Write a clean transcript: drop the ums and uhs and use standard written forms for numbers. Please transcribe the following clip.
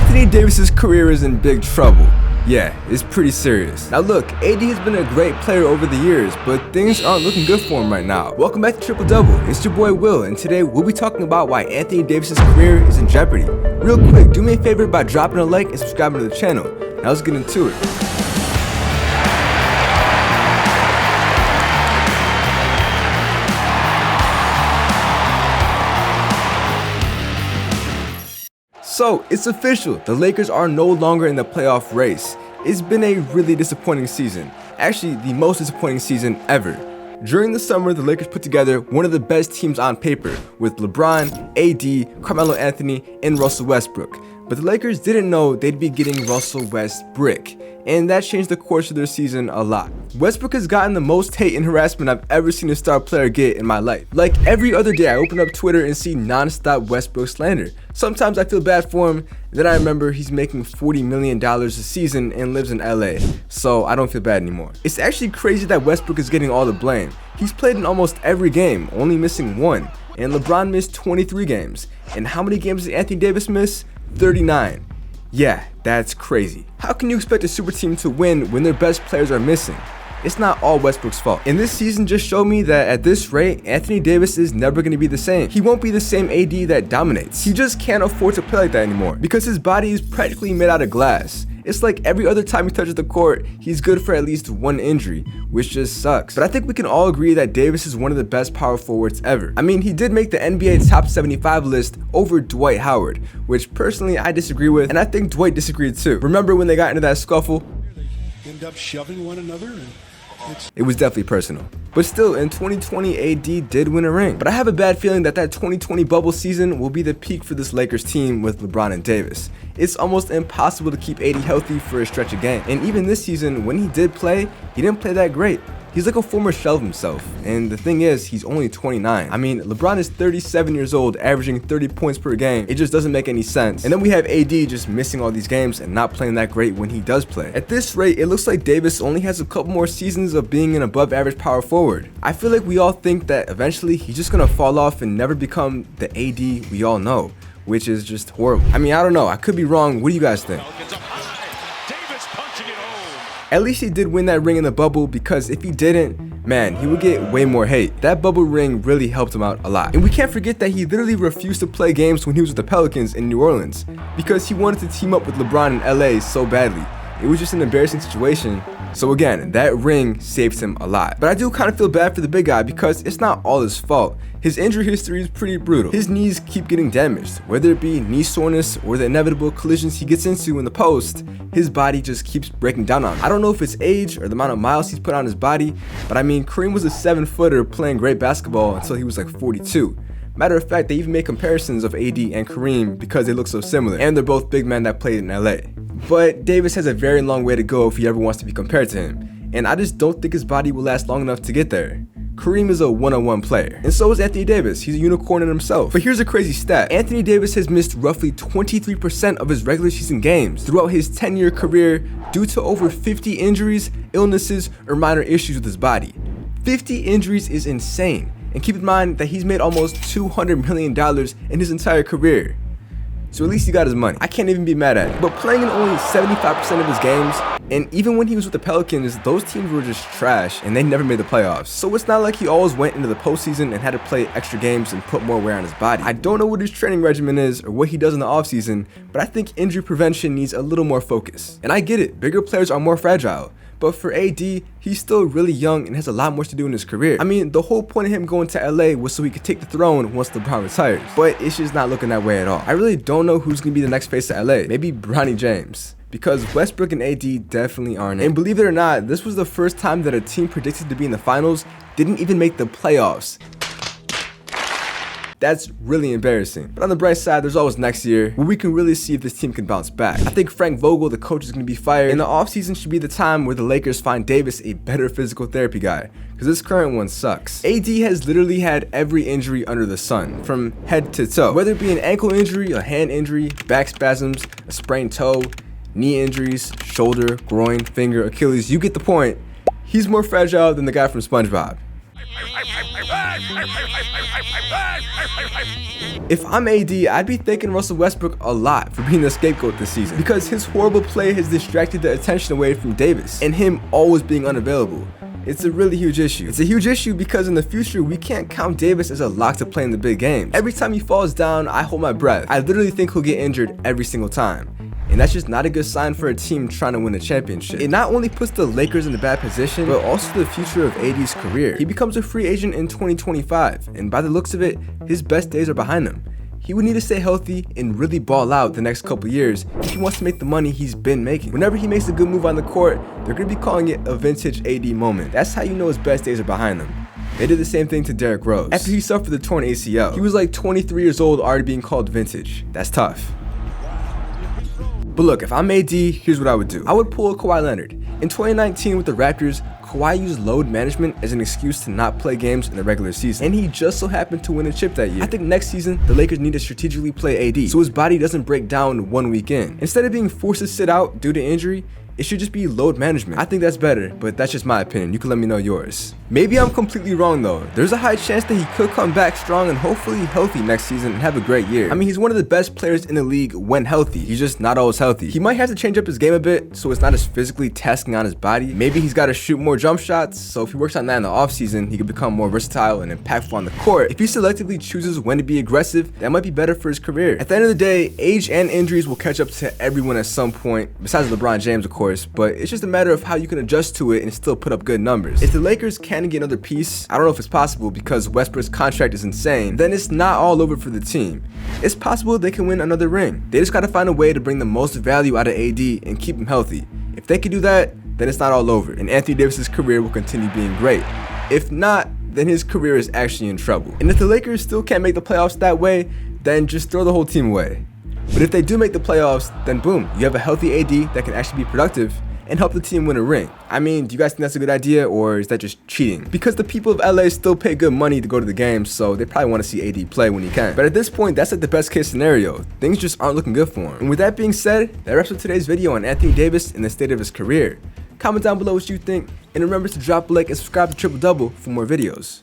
Anthony Davis's career is in big trouble. Yeah, it's pretty serious. Now look, AD has been a great player over the years, but things aren't looking good for him right now. Welcome back to Triple Double. It's your boy Will, and today we'll be talking about why Anthony Davis's career is in jeopardy. Real quick, do me a favor by dropping a like and subscribing to the channel. Now let's get into it. So, it's official, the Lakers are no longer in the playoff race. It's been a really disappointing season. Actually, the most disappointing season ever. During the summer, the Lakers put together one of the best teams on paper, with LeBron, AD, Carmelo Anthony, and Russell Westbrook. But the Lakers didn't know they'd be getting Russell Westbrook, and that changed the course of their season a lot. Westbrook has gotten the most hate and harassment I've ever seen a star player get in my life. Like every other day, I open up Twitter and see non-stop Westbrook slander. Sometimes I feel bad for him, then I remember he's making $40 million a season and lives in LA, so I don't feel bad anymore. It's actually crazy that Westbrook is getting all the blame. He's played in almost every game, only missing one, and LeBron missed 23 games. And how many games did Anthony Davis miss? 39. Yeah, that's crazy. How can you expect a super team to win when their best players are missing? It's not all Westbrook's fault. And this season just showed me that at this rate, Anthony Davis is never going to be the same. He won't be the same AD that dominates. He just can't afford to play like that anymore because his body is practically made out of glass. It's like every other time he touches the court, he's good for at least one injury, which just sucks. But I think we can all agree that Davis is one of the best power forwards ever. I mean, he did make the NBA top 75 list over Dwight Howard, which personally I disagree with, and I think Dwight disagreed too. Remember when they got into that scuffle? They end up shoving one another. It was definitely personal. But still, in 2020, AD did win a ring. But I have a bad feeling that 2020 bubble season will be the peak for this Lakers team with LeBron and Davis. It's almost impossible to keep AD healthy for a stretch of game. And even this season, when he did play, he didn't play that great. He's like a former shell of himself, and the thing is, he's only 29. I mean, LeBron is 37 years old, averaging 30 points per game. It just doesn't make any sense. And then we have AD just missing all these games and not playing that great when he does play. At this rate, it looks like Davis only has a couple more seasons of being an above average power forward. I feel like we all think that eventually he's just gonna fall off and never become the AD we all know, which is just horrible. I mean, I don't know, I could be wrong. What do you guys think? At least he did win that ring in the bubble, because if he didn't, man, he would get way more hate. That bubble ring really helped him out a lot. And we can't forget that he literally refused to play games when he was with the Pelicans in New Orleans because he wanted to team up with LeBron in LA so badly. It was just an embarrassing situation. So again, that ring saves him a lot. But I do kind of feel bad for the big guy because it's not all his fault. His injury history is pretty brutal. His knees keep getting damaged, whether it be knee soreness or the inevitable collisions he gets into in the post. His body just keeps breaking down on him. I don't know if it's age or the amount of miles he's put on his body, but I mean, Kareem was a 7-footer playing great basketball until he was like 42. Matter of fact, they even made comparisons of AD and Kareem because they look so similar, and they're both big men that played in LA. But Davis has a very long way to go if he ever wants to be compared to him, and I just don't think his body will last long enough to get there. Kareem is a one-on-one player, and so is Anthony Davis. He's a unicorn in himself. But here's a crazy stat. Anthony Davis has missed roughly 23% of his regular season games throughout his 10-year career due to over 50 injuries, illnesses, or minor issues with his body. 50 injuries is insane. And keep in mind that he's made almost $200 million in his entire career. So at least he got his money. I can't even be mad at it. But playing in only 75% of his games, and even when he was with the Pelicans, those teams were just trash and they never made the playoffs. So it's not like he always went into the postseason and had to play extra games and put more wear on his body. I don't know what his training regimen is or what he does in the offseason, but I think injury prevention needs a little more focus. And I get it, bigger players are more fragile. But for AD, he's still really young and has a lot more to do in his career. I mean, the whole point of him going to LA was so he could take the throne once LeBron retires. But it's just not looking that way at all. I really don't know who's going to be the next face of LA. Maybe Bronny James. Because Westbrook and AD definitely aren't. And believe it or not, this was the first time that a team predicted to be in the finals didn't even make the playoffs. That's really embarrassing. But on the bright side, there's always next year where we can really see if this team can bounce back. I think Frank Vogel, the coach, is going to be fired, and the offseason should be the time where the Lakers find Davis a better physical therapy guy, because this current one sucks. AD has literally had every injury under the sun, from head to toe. Whether it be an ankle injury, a hand injury, back spasms, a sprained toe, knee injuries, shoulder, groin, finger, Achilles, you get the point. He's more fragile than the guy from SpongeBob. If I'm AD, I'd be thanking Russell Westbrook a lot for being the scapegoat this season, because his horrible play has distracted the attention away from Davis, and him always being unavailable. It's a really huge issue. It's a huge issue because in the future, we can't count Davis as a lock to play in the big games. Every time he falls down, I hold my breath. I literally think he'll get injured every single time. And that's just not a good sign for a team trying to win a championship. It not only puts the Lakers in a bad position, but also the future of AD's career. He becomes a free agent in 2025, and by the looks of it, his best days are behind him. He would need to stay healthy and really ball out the next couple years if he wants to make the money he's been making. Whenever he makes a good move on the court, they're going to be calling it a vintage AD moment. That's how you know his best days are behind him. They did the same thing to Derrick Rose. After he suffered the torn ACL, he was like 23 years old already being called vintage. That's tough. But look, if I'm AD, here's what I would do. I would pull a Kawhi Leonard. In 2019 with the Raptors, Kawhi used load management as an excuse to not play games in the regular season, and he just so happened to win a chip that year. I think next season, the Lakers need to strategically play AD so his body doesn't break down 1 week in. Instead of being forced to sit out due to injury, it should just be load management. I think that's better, but that's just my opinion. You can let me know yours. Maybe I'm completely wrong though. There's a high chance that he could come back strong and hopefully healthy next season and have a great year. I mean, he's one of the best players in the league when healthy. He's just not always healthy. He might have to change up his game a bit so it's not as physically tasking on his body. Maybe he's got to shoot more jump shots, so if he works on that in the offseason, he could become more versatile and impactful on the court. If he selectively chooses when to be aggressive, that might be better for his career. At the end of the day, age and injuries will catch up to everyone at some point, besides LeBron James of course, but it's just a matter of how you can adjust to it and still put up good numbers. If the Lakers can get another piece, I don't know if it's possible because Westbrook's contract is insane, then it's not all over for the team. It's possible they can win another ring. They just gotta find a way to bring the most value out of AD and keep him healthy. If they can do that, then it's not all over, and Anthony Davis's career will continue being great. If not, then his career is actually in trouble. And if the Lakers still can't make the playoffs that way, then just throw the whole team away. But if they do make the playoffs, then boom, you have a healthy AD that can actually be productive and help the team win a ring. I mean, do you guys think that's a good idea, or is that just cheating? Because the people of LA still pay good money to go to the games, so they probably want to see AD play when he can. But at this point, that's like the best case scenario. Things just aren't looking good for him. And with that being said, that wraps up today's video on Anthony Davis and the state of his career. Comment down below what you think, and remember to drop a like and subscribe to Triple Double for more videos.